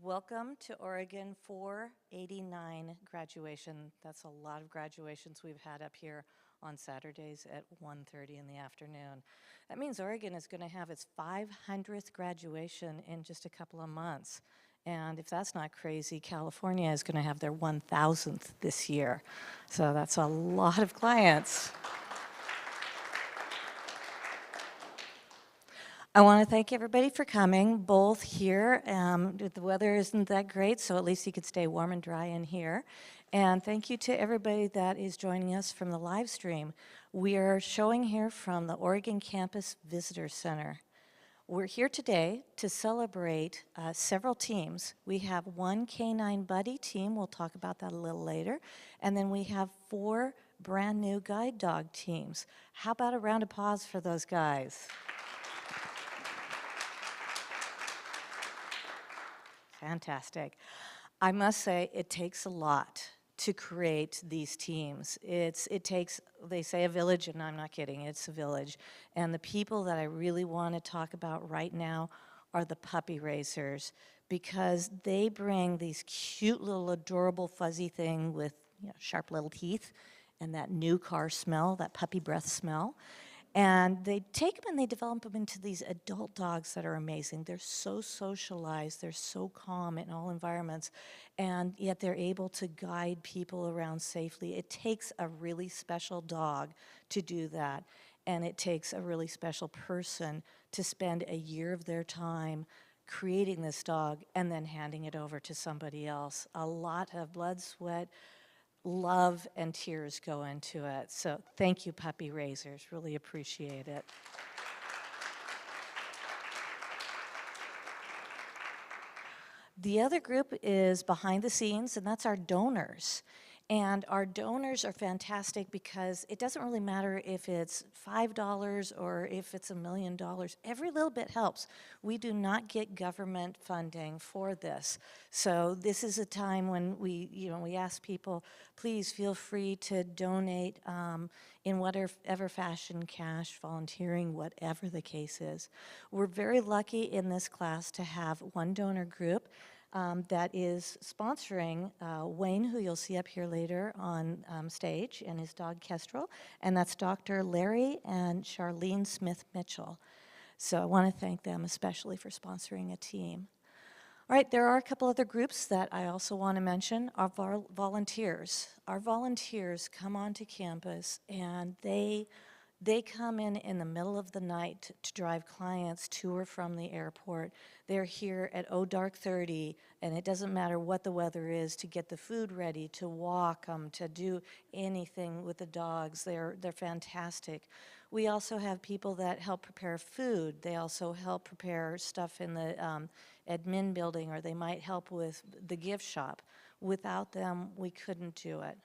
Welcome to Oregon 489 graduation. That's a lot of graduations we've had up here on Saturdays at 1:30 in the afternoon. That means Oregon is going to have its 500th graduation in just a couple of months. And if that's not crazy, California is going to have their 1,000th this year. So that's a lot of clients. I want to thank everybody for coming, both here. The weather isn't that great, so at least you could stay warm and dry in here. And thank you to everybody that is joining us from the live stream. We are showing here from the Oregon Campus Visitor Center. We're here today to celebrate several teams. We have one Canine Buddy team. We'll talk about that a little later. And then we have 4 brand new guide dog teams. How about a round of applause for those guys? Fantastic. I must say, it takes a lot to create these teams. It takes, they say a village, and I'm not kidding, it's a village. And the people that I really want to talk about right now are the puppy raisers, because they bring these cute little adorable fuzzy thing with sharp little teeth and that new car smell, that puppy breath smell. And they take them and they develop them into these adult dogs that are amazing. They're so socialized, they're so calm in all environments, and yet they're able to guide people around safely. It takes a really special dog to do that, and it takes a really special person to spend a year of their time creating this dog and then handing it over to somebody else. A lot of blood, sweat, love and tears go into it. So thank you, puppy raisers. Really appreciate it. The other group is behind the scenes, and that's our donors. And our donors are fantastic because it doesn't really matter if it's $5 or if it's $1 million. Every little bit helps. We do not get government funding for this. So this is a time when we ask people, please feel free to donate in whatever fashion, cash, volunteering, whatever the case is. We're very lucky in this class to have one donor group that is sponsoring Wayne, who you'll see up here later on stage, and his dog Kestrel, and that's Dr. Larry and Charlene Smith-Mitchell. So I want to thank them especially for sponsoring a team. All right, there are a couple other groups that I also want to mention. Our volunteers. Our volunteers come onto campus, and they come in the middle of the night to drive clients to or from the airport. They're here at dark 30, and it doesn't matter what the weather is, to get the food ready, to walk them, to do anything with the dogs. They're fantastic. We also have people that help prepare food. They also help prepare stuff in the admin building, or they might help with the gift shop. Without them, we couldn't do it.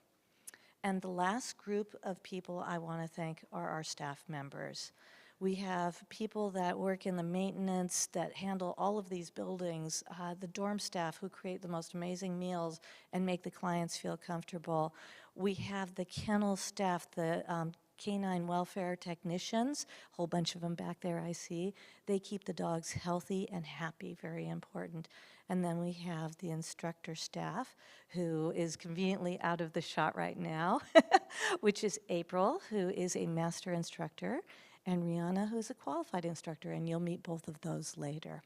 And the last group of people I want to thank are our staff members. We have people that work in the maintenance, that handle all of these buildings, the dorm staff who create the most amazing meals and make the clients feel comfortable. We have the kennel staff, the canine welfare technicians, a whole bunch of them back there I see. They keep the dogs healthy and happy, very important. And then we have the instructor staff, who is conveniently out of the shot right now, which is April, who is a master instructor, and Rihanna, who's a qualified instructor, and you'll meet both of those later.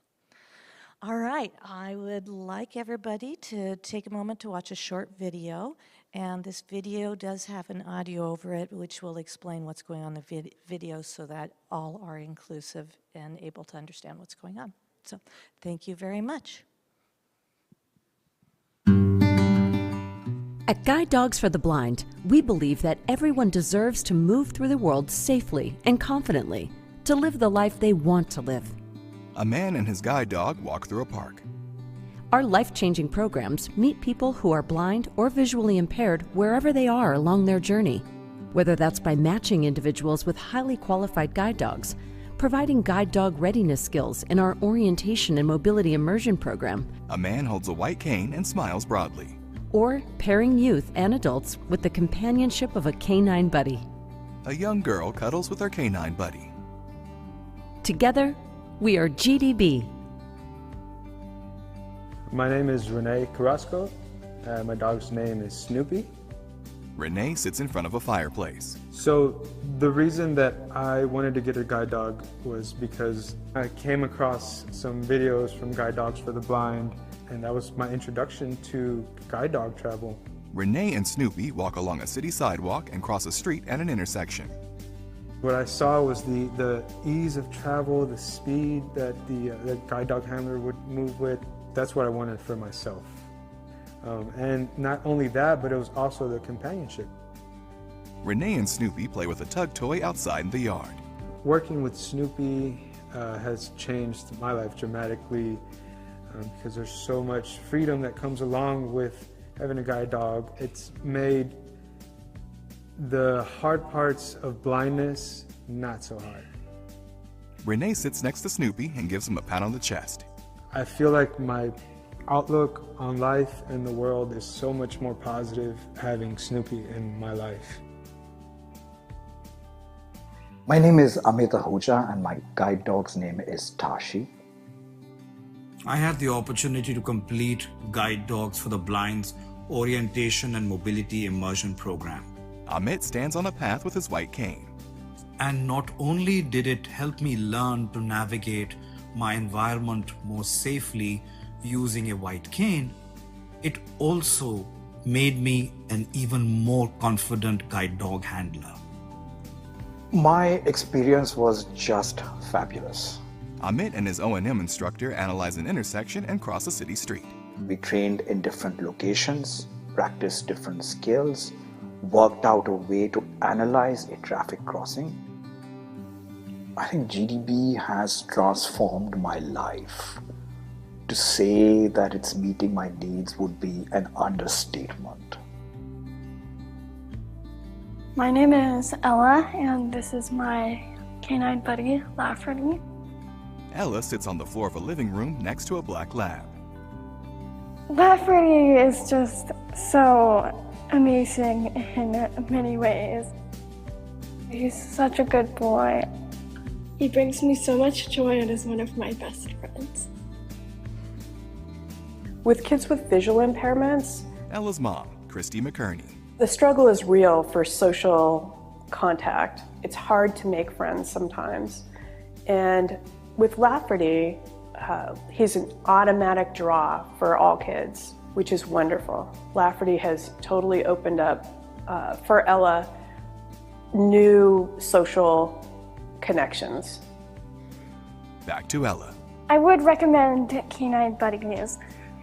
All right, I would like everybody to take a moment to watch a short video, and this video does have an audio over it, which will explain what's going on in the video so that all are inclusive and able to understand what's going on. So thank you very much. At Guide Dogs for the Blind, we believe that everyone deserves to move through the world safely and confidently, to live the life they want to live. A man and his guide dog walk through a park. Our life-changing programs meet people who are blind or visually impaired wherever they are along their journey, whether that's by matching individuals with highly qualified guide dogs, providing guide dog readiness skills in our orientation and mobility immersion program. A man holds a white cane and smiles broadly. Or pairing youth and adults with the companionship of a canine buddy. A young girl cuddles with her canine buddy. Together, we are GDB. My name is Renee Carrasco. My dog's name is Snoopy. Renee sits in front of a fireplace. So the reason that I wanted to get a guide dog was because I came across some videos from Guide Dogs for the Blind, and that was my introduction to guide dog travel. Renee and Snoopy walk along a city sidewalk and cross a street at an intersection. What I saw was the ease of travel, the speed that the guide dog handler would move with. That's what I wanted for myself. And not only that, but it was also the companionship. Renee and Snoopy play with a tug toy outside in the yard. Working with Snoopy has changed my life dramatically because there's so much freedom that comes along with having a guide dog. It's made the hard parts of blindness not so hard. Renee sits next to Snoopy and gives him a pat on the chest. I feel like my outlook on life and the world is so much more positive having Snoopy in my life. My name is Amit Ahuja and my guide dog's name is Tashi. I had the opportunity to complete Guide Dogs for the Blind's Orientation and Mobility Immersion Program. Amit stands on a path with his white cane. And not only did it help me learn to navigate my environment more safely using a white cane, it also made me an even more confident guide dog handler. My experience was just fabulous. Amit and his O&M instructor analyze an intersection and cross a city street. We trained in different locations, practiced different skills, worked out a way to analyze a traffic crossing. I think GDB has transformed my life. To say that it's meeting my needs would be an understatement. My name is Ella, and this is my canine buddy, Lafferty. Ella sits on the floor of a living room next to a black lab. Lafferty is just so amazing in many ways. He's such a good boy. He brings me so much joy and is one of my best friends. With kids with visual impairments, Ella's mom, Christy McKerney. the struggle is real for social contact. It's hard to make friends sometimes. And with Lafferty, he's an automatic draw for all kids, which is wonderful. Lafferty has totally opened up, for Ella, new social connections. Back to Ella. I would recommend Canine Buddies.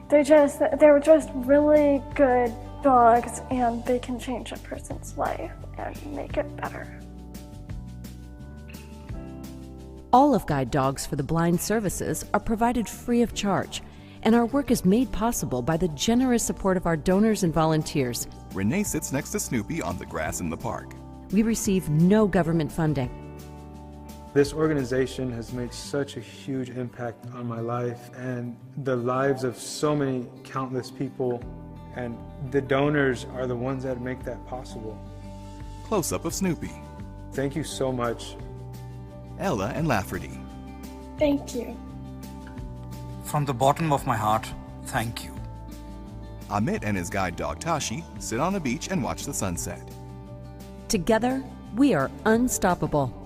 They're just really good dogs, and they can change a person's life and make it better. All of Guide Dogs for the Blind services are provided free of charge, and our work is made possible by the generous support of our donors and volunteers. Renee sits next to Snoopy on the grass in the park. We receive no government funding. This organization has made such a huge impact on my life and the lives of so many countless people, and the donors are the ones that make that possible. Close-up of Snoopy. Thank you so much. Ella and Lafferty. Thank you. From the bottom of my heart, thank you. Amit and his guide dog Tashi sit on a beach and watch the sunset. Together, we are unstoppable.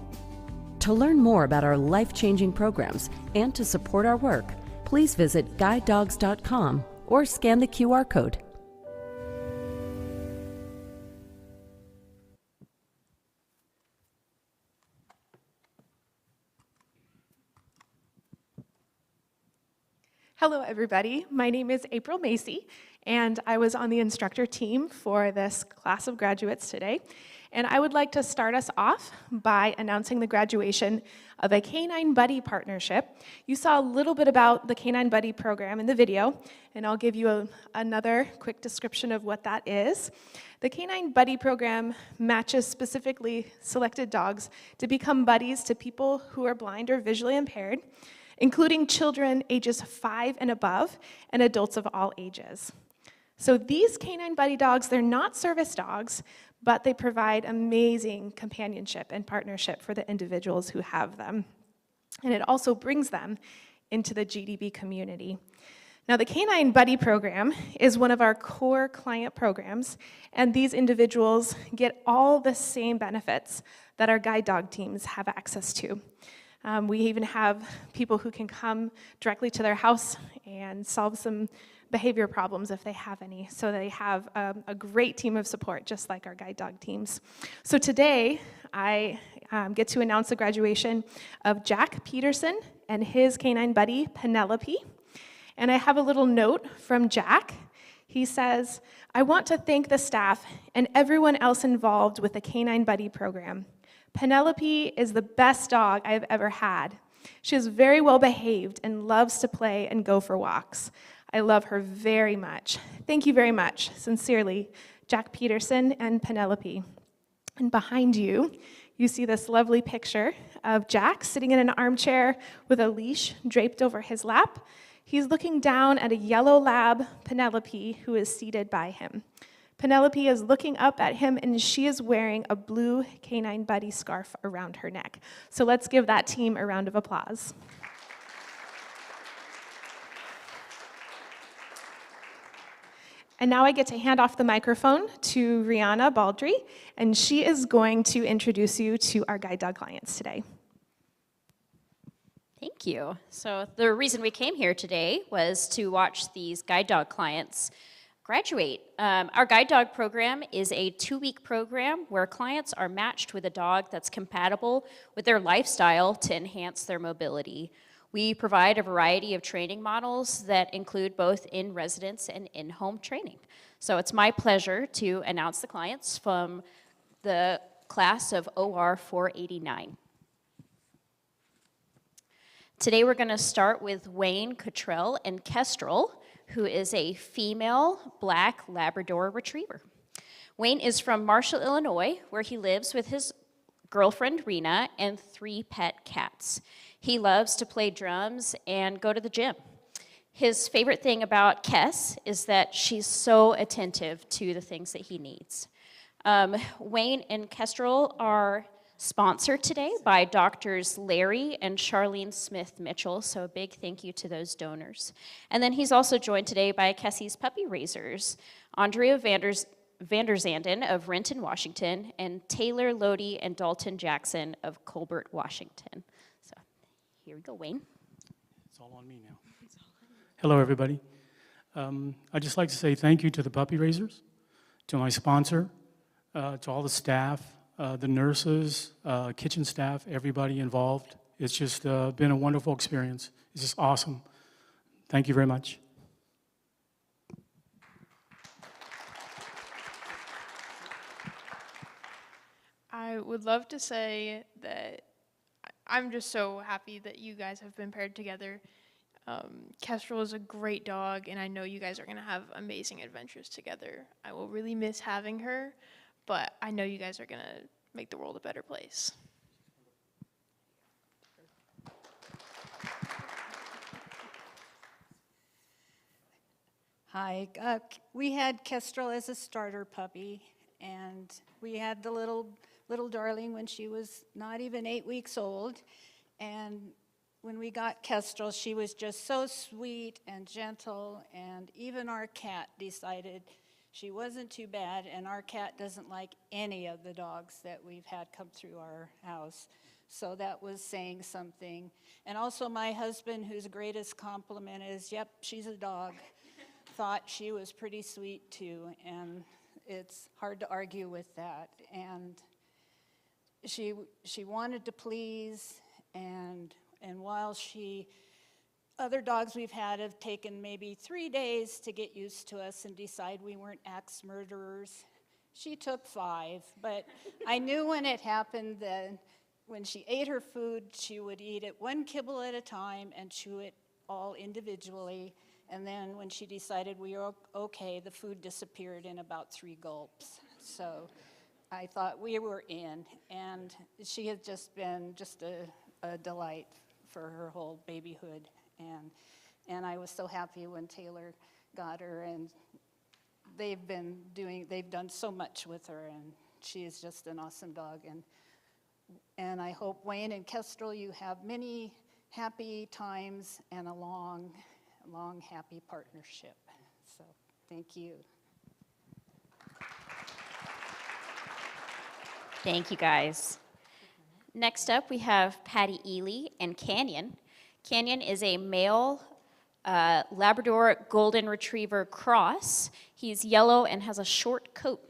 To learn more about our life-changing programs and to support our work, please visit guidedogs.com or scan the QR code. Hello, everybody. My name is April Macy, and I was on the instructor team for this class of graduates today. And I would like to start us off by announcing the graduation of a Canine Buddy partnership. You saw a little bit about the Canine Buddy program in the video, and I'll give you another quick description of what that is. The Canine Buddy program matches specifically selected dogs to become buddies to people who are blind or visually impaired, including children ages 5 and above and adults of all ages. So these Canine Buddy dogs, they're not service dogs, but they provide amazing companionship and partnership for the individuals who have them. And it also brings them into the GDB community. Now, the Canine Buddy program is one of our core client programs, and these individuals get all the same benefits that our guide dog teams have access to. We even have people who can come directly to their house and solve some behavior problems if they have any. So they have a great team of support, just like our guide dog teams. So today, I get to announce the graduation of Jack Peterson and his canine buddy, Penelope. And I have a little note from Jack. He says, "I want to thank the staff and everyone else involved with the Canine Buddy program. Penelope is the best dog I have ever had. She is very well behaved and loves to play and go for walks. I love her very much. Thank you very much. Sincerely, Jack Peterson and Penelope." And behind you, you see this lovely picture of Jack sitting in an armchair with a leash draped over his lap. He's looking down at a yellow lab, Penelope, who is seated by him. Penelope is looking up at him, and she is wearing a blue Canine Buddy scarf around her neck. So let's give that team a round of applause. And now I get to hand off the microphone to Rihanna Baldry, and she is going to introduce you to our guide dog clients today. Thank you. So the reason we came here today was to watch these guide dog clients graduate. Our guide dog program is a 2-week program where clients are matched with a dog that's compatible with their lifestyle to enhance their mobility. We provide a variety of training models that include both in-residence and in-home training. So it's my pleasure to announce the clients from the class of OR489. Today we're going to start with Wayne Cottrell and Kestrel, who is a female black Labrador Retriever. Wayne is from Marshall, Illinois, where he lives with his girlfriend Rena and 3 pet cats. He loves to play drums and go to the gym. His favorite thing about Kes is that she's so attentive to the things that he needs. Wayne and Kestrel are sponsored today by Doctors Larry and Charlene Smith Mitchell, so a big thank you to those donors. And then he's also joined today by Kessie's puppy raisers, Andrea Vanderzanden of Renton, Washington, and Taylor Lodi and Dalton Jackson of Colbert, Washington. So here we go, Wayne. It's all on me now. Hello, everybody. I'd just like to say thank you to the puppy raisers, to my sponsor, to all the staff, the nurses, kitchen staff, everybody involved. It's just been a wonderful experience. It's just awesome. Thank you very much. I would love to say that I'm just so happy that you guys have been paired together. Kestrel is a great dog, and I know you guys are going to have amazing adventures together. I will really miss having her, but I know you guys are going to make the world a better place. Hi, we had Kestrel as a starter puppy, and we had the little darling when she was not even 8 weeks old. And when we got Kestrel, she was just so sweet and gentle, and even our cat decided she wasn't too bad, and our cat doesn't like any of the dogs that we've had come through our house. So that was saying something. And also my husband, whose greatest compliment is, "Yep, she's a dog," thought she was pretty sweet too, and it's hard to argue with that. And she wanted to please, and while other dogs we've had have taken maybe 3 days to get used to us and decide we weren't axe murderers. She took 5, but I knew when it happened that when she ate her food, she would eat it 1 kibble at a time and chew it all individually. And then when she decided we were okay, the food disappeared in about 3 gulps. So I thought we were in, and she has just been just a delight for her whole babyhood. And I was so happy when Taylor got her, and they've done so much with her, and she is just an awesome dog. And I hope, Wayne and Kestrel, you have many happy times and a long long, happy partnership. So thank you. Thank you, guys. Next up, we have Patty Ely and Canyon. Canyon is a male Labrador Golden Retriever cross. He's yellow and has a short coat.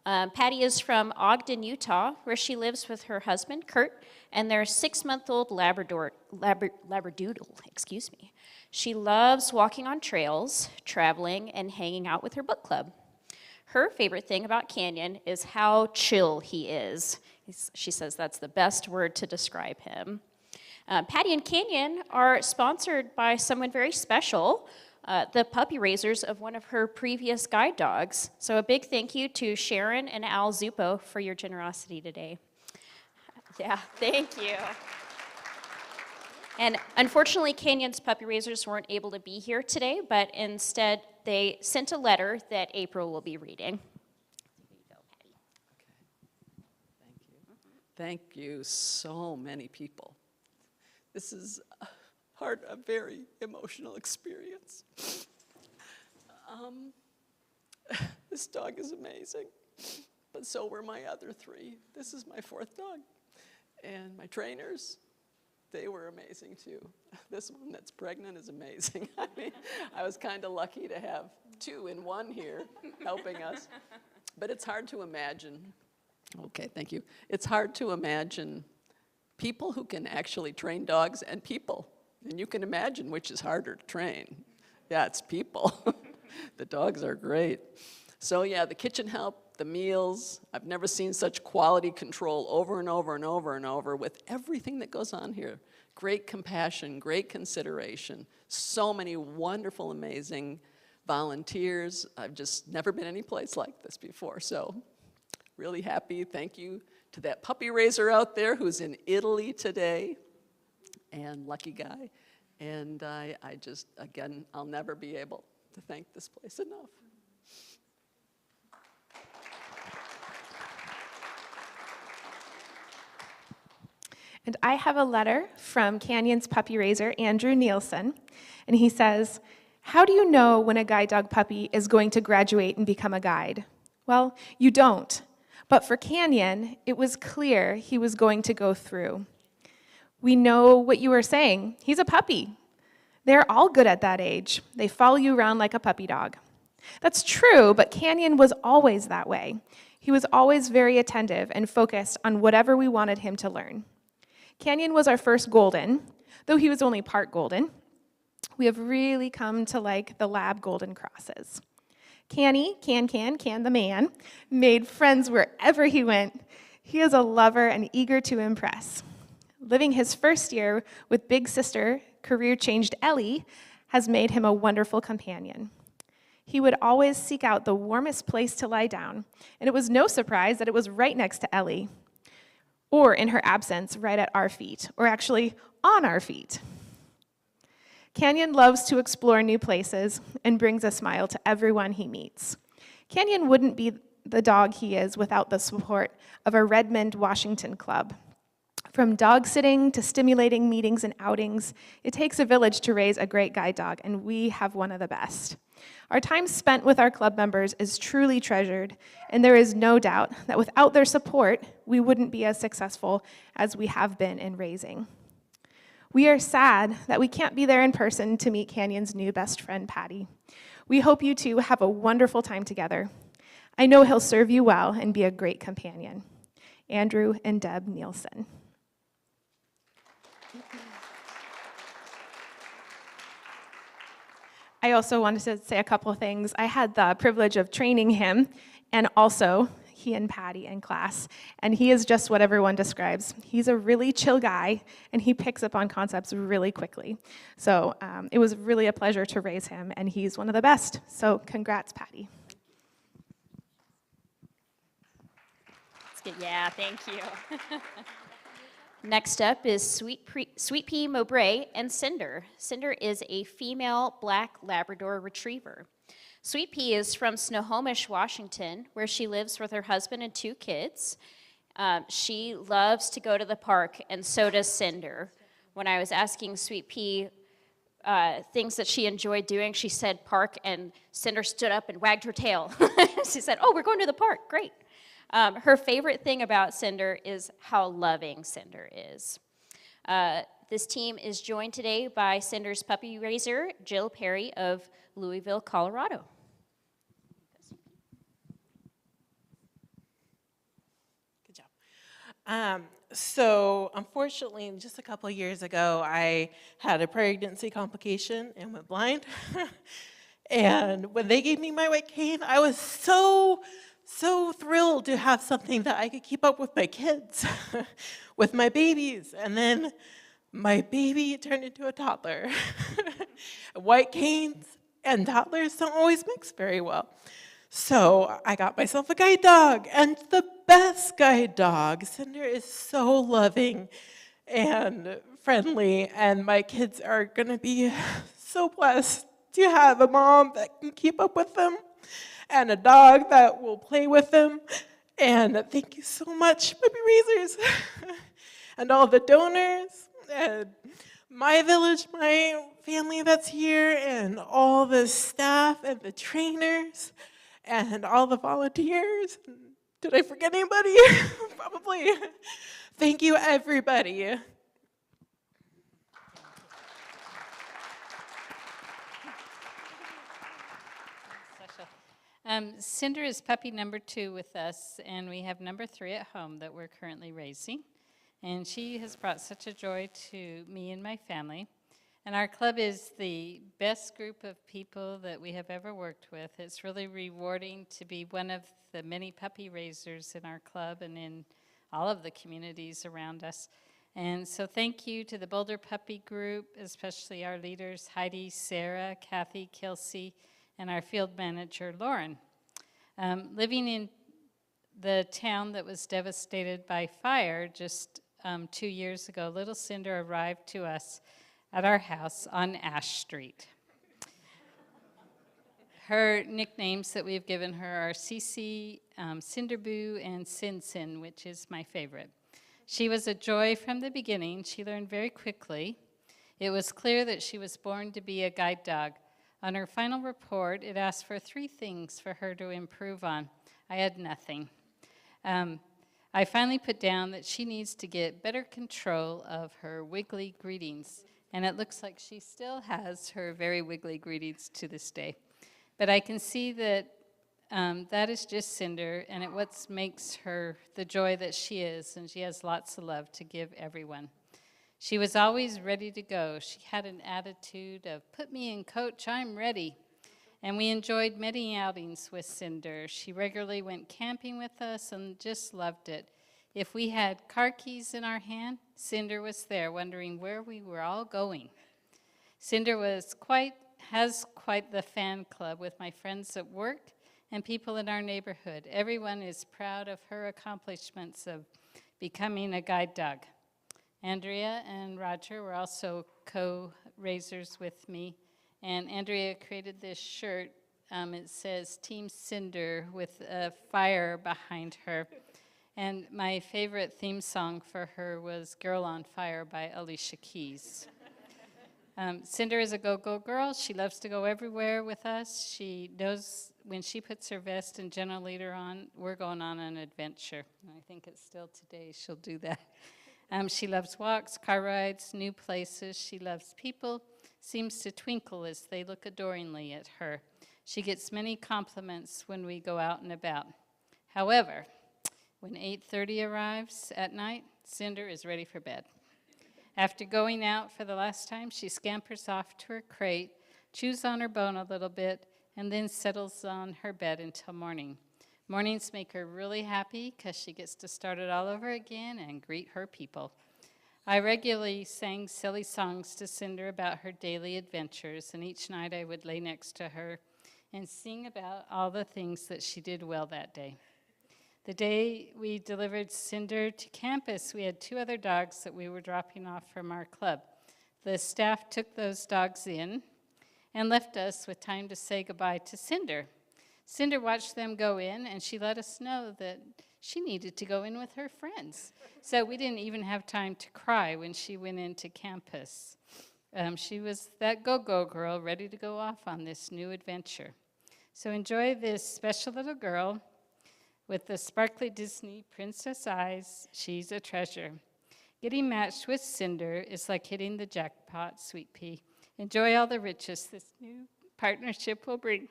Patty is from Ogden, Utah, where she lives with her husband, Kurt, and their 6-month-old Labradoodle, excuse me. She loves walking on trails, traveling, and hanging out with her book club. Her favorite thing about Canyon is how chill he is. She says that's the best word to describe him. Patty and Canyon are sponsored by someone very special, the puppy raisers of one of her previous guide dogs. So a big thank you to Sharon and Al Zupo for your generosity today. Yeah, thank you. And unfortunately, Canyon's puppy raisers weren't able to be here today, but instead they sent a letter that April will be reading. Here you go, Patty. Okay. Thank you so many people. This is a very emotional experience. This dog is amazing, but so were my other 3. This is my 4th dog. And my trainers, they were amazing too. This one that's pregnant is amazing. I mean, I was kind of lucky to have 2 in 1 here helping us. But it's hard to imagine. Okay, thank you. It's hard to imagine people who can actually train dogs and people. And you can imagine which is harder to train. Yeah, it's people. The dogs are great. So yeah, the kitchen help, the meals, I've never seen such quality control over and over and over and over with everything that goes on here. Great compassion, great consideration, so many wonderful, amazing volunteers. I've just never been any place like this before, so really happy. Thank you to that puppy raiser out there who's in Italy today, and lucky guy. And I just, again, I'll never be able to thank this place enough. And I have a letter from Canyon's puppy raiser, Andrew Nielsen, and he says, "How do you know when a guide dog puppy is going to graduate and become a guide? Well, you don't. But for Canyon, it was clear he was going to go through. We know what you were saying. He's a puppy. They're all good at that age. They follow you around like a puppy dog. That's true, but Canyon was always that way. He was always very attentive and focused on whatever we wanted him to learn. Canyon was our first golden, though he was only part golden. We have really come to like the lab golden crosses. Can the man, made friends wherever he went. He is a lover and eager to impress. Living his first year with big sister, career-changed Ellie, has made him a wonderful companion. He would always seek out the warmest place to lie down, and it was no surprise that it was right next to Ellie, or in her absence, right at our feet, or actually on our feet. Canyon loves to explore new places and brings a smile to everyone he meets. Canyon wouldn't be the dog he is without the support of our Redmond, Washington club. From dog sitting to stimulating meetings and outings, it takes a village to raise a great guide dog, and we have one of the best. Our time spent with our club members is truly treasured, and there is no doubt that without their support, we wouldn't be as successful as we have been in raising. We are sad that we can't be there in person to meet Canyon's new best friend, Patty. We hope you two have a wonderful time together. I know he'll serve you well and be a great companion. Andrew and Deb Nielsen. I also wanted to say a couple of things. I had the privilege of training him, and also he and Patty in class, and he is just what everyone describes. He's a really chill guy, and he picks up on concepts really quickly. So it was really a pleasure to raise him, and he's one of the best. So congrats, Patty. That's good. Yeah, thank you. Next up is Sweet Pea Mowbray and Cinder. Cinder is a female black Labrador retriever. Sweet Pea is from Snohomish, Washington, where she lives with her husband and 2 kids. She loves to go to the park, and so does Cinder. When I was asking Sweet Pea things that she enjoyed doing. She said park, and Cinder stood up and wagged her tail. She said, oh, we're going to the park, great. Her favorite thing about Cinder is how loving Cinder is. This team is joined today by Cinder's puppy raiser, Jill Perry of Louisville, Colorado. Good job. So unfortunately, just a couple of years ago, I had a pregnancy complication and went blind. And when they gave me my white cane, I was so thrilled to have something that I could keep up with my kids, with my babies. And then my baby turned into a toddler. White canes and toddlers don't always mix very well. So I got myself a guide dog, and the best guide dog. Cinder is so loving and friendly, and my kids are gonna be so blessed to have a mom that can keep up with them and a dog that will play with them. And thank you so much, puppy raisers, and all the donors, and my village, my family that's here, and all the staff and the trainers, and all the volunteers. Did I forget anybody? Probably. Thank you, everybody. Cinder is puppy number 2 with us, and we have number 3 at home that we're currently raising. And she has brought such a joy to me and my family. And our club is the best group of people that we have ever worked with. It's really rewarding to be one of the many puppy raisers in our club and in all of the communities around us. And so thank you to the Boulder Puppy Group, especially our leaders, Heidi, Sarah, Kathy, Kelsey, and our field manager, Lauren. Living in the town that was devastated by fire just 2 years ago, little Cinder arrived to us at our house on Ash Street. Her nicknames that we've given her are Cece, Cinderboo, and Sin Sin, which is my favorite. She was a joy from the beginning. She learned very quickly. It was clear that she was born to be a guide dog. On her final report, it asked for 3 things for her to improve on. I had nothing. I finally put down that she needs to get better control of her wiggly greetings, and it looks like she still has her very wiggly greetings to this day. But I can see that that is just Cinder, and it what makes her the joy that she is, and she has lots of love to give everyone. She was always ready to go. She had an attitude of, put me in, coach, I'm ready. And we enjoyed many outings with Cinder. She regularly went camping with us and just loved it. If we had car keys in our hand, Cinder was there wondering where we were all going. Cinder has quite the fan club with my friends at work and people in our neighborhood. Everyone is proud of her accomplishments of becoming a guide dog. Andrea and Roger were also co-raisers with me, and Andrea created this shirt. It says Team Cinder with a fire behind her. And my favorite theme song for her was Girl on Fire by Alicia Keys. Cinder is a go-go girl. She loves to go everywhere with us. She knows when she puts her vest and general leader on, we're going on an adventure. And I think it's still today she'll do that. She loves walks, car rides, new places. She loves people, seems to twinkle as they look adoringly at her. She gets many compliments when we go out and about. However, when 8:30 arrives at night, Cinder is ready for bed. After going out for the last time, she scampers off to her crate, chews on her bone a little bit, and then settles on her bed until morning. Mornings make her really happy because she gets to start it all over again and greet her people. I regularly sang silly songs to Cinder about her daily adventures, and each night I would lay next to her and sing about all the things that she did well that day. The day we delivered Cinder to campus, we had 2 other dogs that we were dropping off from our club. The staff took those dogs in and left us with time to say goodbye to Cinder. Cinder watched them go in, and she let us know that she needed to go in with her friends. So we didn't even have time to cry when she went into campus. She was that go-go girl ready to go off on this new adventure. So enjoy this special little girl with the sparkly Disney princess eyes. She's a treasure. Getting matched with Cinder is like hitting the jackpot, Sweet Pea. Enjoy all the riches this new partnership will bring.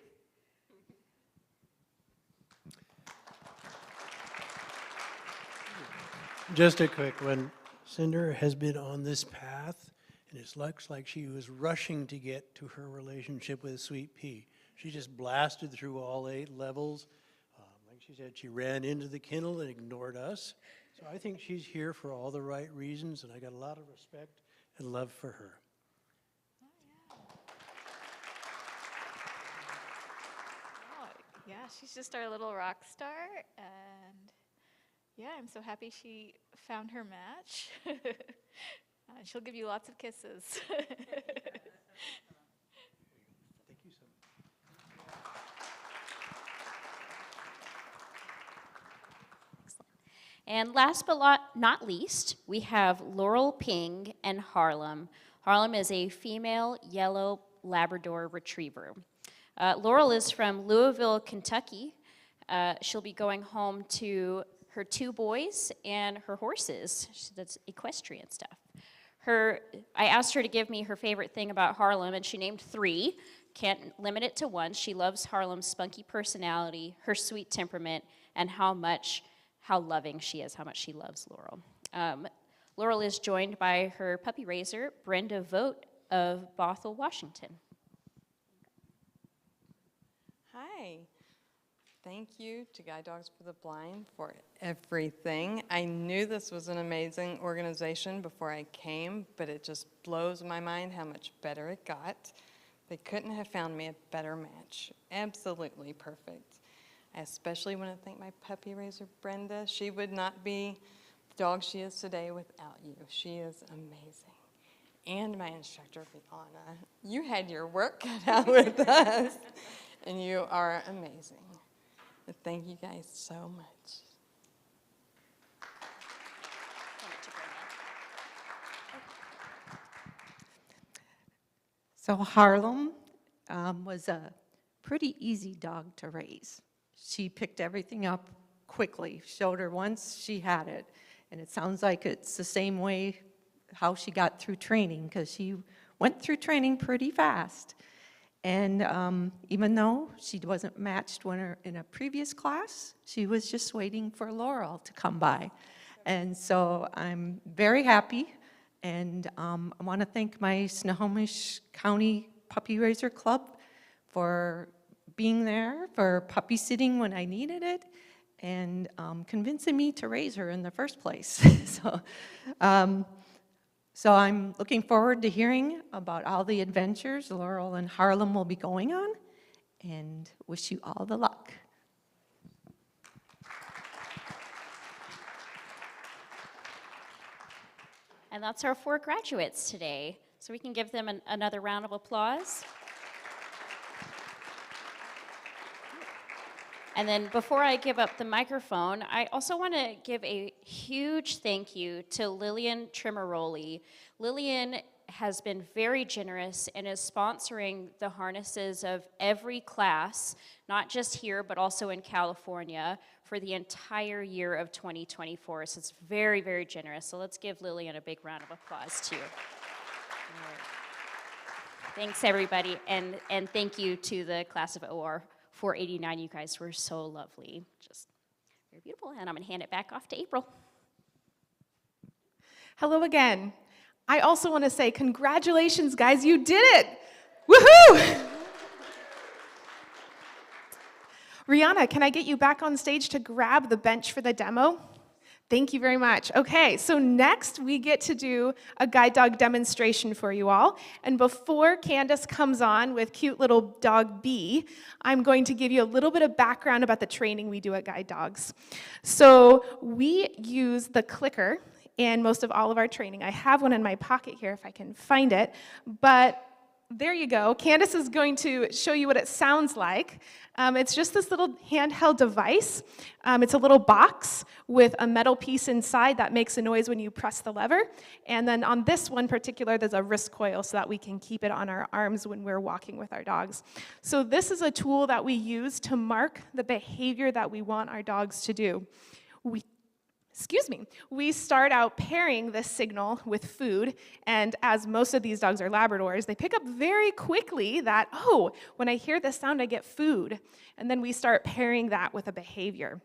Just a quick one. Cinder has been on this path, and it looks like she was rushing to get to her relationship with Sweet Pea. She just blasted through all 8 levels. Like she said, she ran into the kennel and ignored us. So I think she's here for all the right reasons, and I got a lot of respect and love for her. Yeah, she's just our little rock star, and yeah, I'm so happy she found her match. She'll give you lots of kisses. Thank you so much. And last but not least, we have Laurel Ping and Harlem. Harlem is a female yellow Labrador retriever. Laurel is from Louisville, Kentucky. She'll be going home to her 2 boys and her horses. She does equestrian stuff. I asked her to give me her favorite thing about Harlem, and she named 3. Can't limit it to 1. She loves Harlem's spunky personality, her sweet temperament, and how loving she is, how much she loves Laurel. Laurel is joined by her puppy raiser, Brenda Vogt of Bothell, Washington. Hi. Thank you to Guide Dogs for the Blind for everything. I knew this was an amazing organization before I came, but it just blows my mind how much better it got. They couldn't have found me a better match. Absolutely perfect. I especially want to thank my puppy raiser, Brenda. She would not be the dog she is today without you. She is amazing. And my instructor, Rihanna. You had your work cut out with us, and you are amazing. But thank you guys so much. So Harlem was a pretty easy dog to raise. She picked everything up quickly, showed her once she had it. And it sounds like it's the same way how she got through training, because she went through training pretty fast. And even though she wasn't matched in a previous class, she was just waiting for Laurel to come by. And so I'm very happy, and I want to thank my Snohomish County Puppy Raiser Club for being there, for puppy sitting when I needed it, and convincing me to raise her in the first place. So I'm looking forward to hearing about all the adventures Laurel and Harlem will be going on, and wish you all the luck. And that's our 4 graduates today. So we can give them another round of applause. And then before I give up the microphone, I also want to give a huge thank you to Lillian Trimaroli. Lillian has been very generous and is sponsoring the harnesses of every class, not just here, but also in California, for the entire year of 2024. So it's very, very generous. So let's give Lillian a big round of applause, too. Thanks, everybody, and thank you to the class of OR489. You guys were so lovely, just very beautiful. And I'm going to hand it back off to April. Hello again. I also want to say congratulations, guys, you did it! Woohoo! Rihanna, can I get you back on stage to grab the bench for the demo? Thank you very much. Okay, so next we get to do a guide dog demonstration for you all. And before Candace comes on with cute little dog B, I'm going to give you a little bit of background about the training we do at Guide Dogs. So we use the clicker in most of all of our training. I have one in my pocket here if I can find it, but there you go. Candace is going to show you what it sounds like. It's just this little handheld device. It's a little box with a metal piece inside that makes a noise when you press the lever. And then on this one particular, there's a wrist coil so that we can keep it on our arms when we're walking with our dogs. So this is a tool that we use to mark the behavior that we want our dogs to do. We start out pairing this signal with food, and as most of these dogs are Labradors, they pick up very quickly that, oh, when I hear this sound, I get food. And then we start pairing that with a behavior.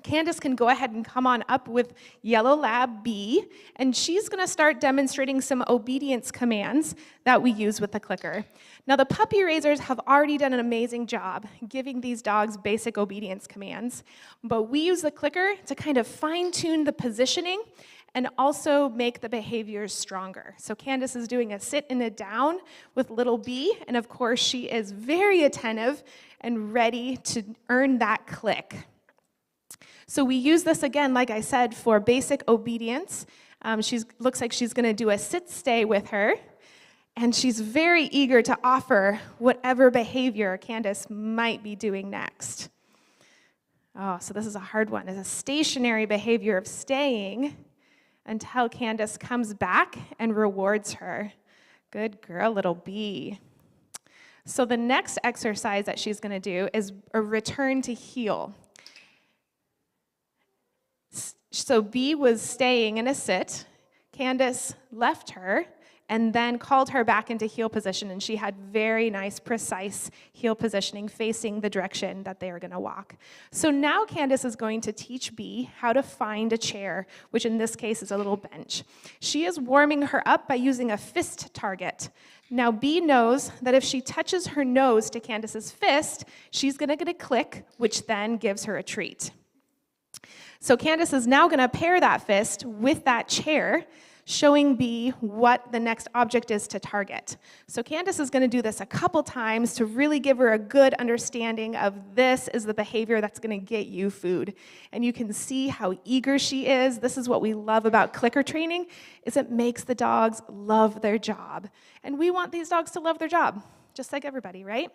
Candace can go ahead and come on up with Yellow Lab B, and she's going to start demonstrating some obedience commands that we use with the clicker. Now, the puppy raisers have already done an amazing job giving these dogs basic obedience commands, but we use the clicker to kind of fine-tune the positioning and also make the behaviors stronger. So Candace is doing a sit and a down with little B, and of course, she is very attentive and ready to earn that click. So we use this again, like I said, for basic obedience. Looks like she's going to do a sit-stay with her, and she's very eager to offer whatever behavior Candace might be doing next. Oh, so this is a hard one. It's a stationary behavior of staying until Candace comes back and rewards her. Good girl, little bee. So the next exercise that she's going to do is a return to heel. So B was staying in a sit. Candace left her and then called her back into heel position, and she had very nice, precise heel positioning facing the direction that they are going to walk. So now Candace is going to teach B how to find a chair, which in this case is a little bench. She is warming her up by using a fist target. Now B knows that if she touches her nose to Candace's fist, she's going to get a click, which then gives her a treat. So Candace is now going to pair that fist with that chair, showing B what the next object is to target. So Candace is going to do this a couple times to really give her a good understanding of this is the behavior that's going to get you food. And you can see how eager she is. This is what we love about clicker training, is it makes the dogs love their job. And we want these dogs to love their job, just like everybody, right?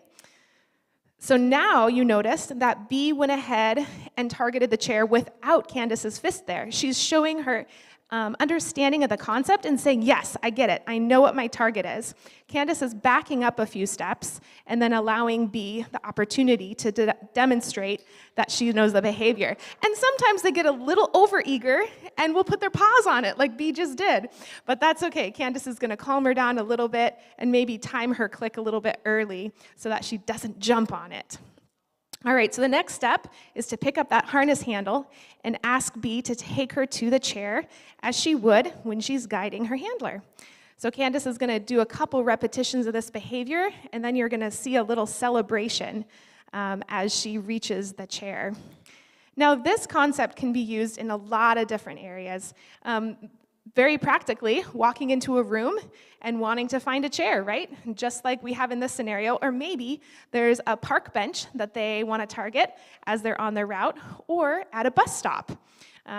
So now you notice that B went ahead and targeted the chair without Candace's fist there. She's showing her understanding of the concept and saying, yes, I get it. I know what my target is. Candace is backing up a few steps and then allowing B the opportunity to demonstrate that she knows the behavior. And sometimes they get a little overeager and will put their paws on it like B just did. But that's okay. Candace is going to calm her down a little bit and maybe time her click a little bit early so that she doesn't jump on it. All right, so the next step is to pick up that harness handle and ask B to take her to the chair as she would when she's guiding her handler. So Candace is going to do a couple repetitions of this behavior, and then you're going to see a little celebration as she reaches the chair. Now, this concept can be used in a lot of different areas. Very practically, walking into a room and wanting to find a chair, right? Just like we have in this scenario. Or maybe there's a park bench that they want to target as they're on their route, or at a bus stop.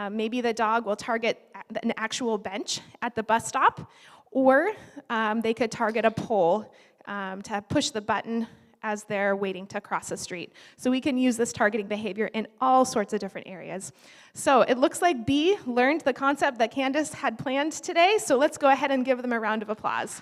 Maybe the dog will target an actual bench at the bus stop, or they could target a pole to push the button as they're waiting to cross the street. So we can use this targeting behavior in all sorts of different areas. So it looks like B learned the concept that Candace had planned today, so let's go ahead and give them a round of applause.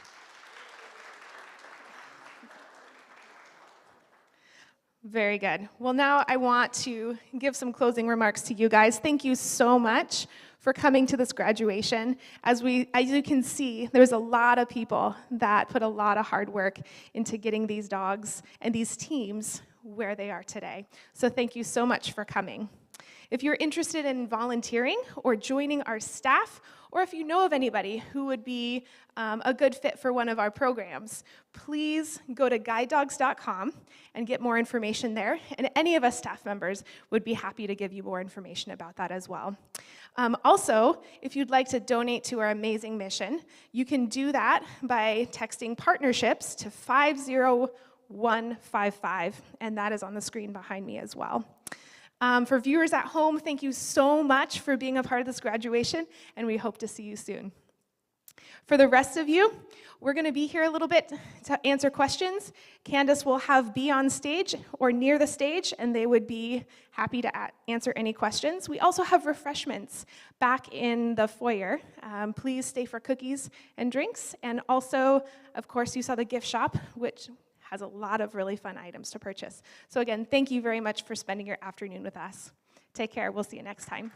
Very good. Well, now I want to give some closing remarks to you guys. Thank you so much for coming to this graduation. As you can see, there's a lot of people that put a lot of hard work into getting these dogs and these teams where they are today. So thank you so much for coming. If you're interested in volunteering or joining our staff, or if you know of anybody who would be a good fit for one of our programs, please go to guidedogs.com and get more information there. And any of us staff members would be happy to give you more information about that as well. Also, if you'd like to donate to our amazing mission, you can do that by texting partnerships to 50155, and that is on the screen behind me as well. For viewers at home, thank you so much for being a part of this graduation, and we hope to see you soon. For the rest of you, we're going to be here a little bit to answer questions. Candace will have B on stage or near the stage, and they would be happy to answer any questions. We also have refreshments back in the foyer. Please stay for cookies and drinks. And also, of course, you saw the gift shop, which has a lot of really fun items to purchase. So again, thank you very much for spending your afternoon with us. Take care. We'll see you next time.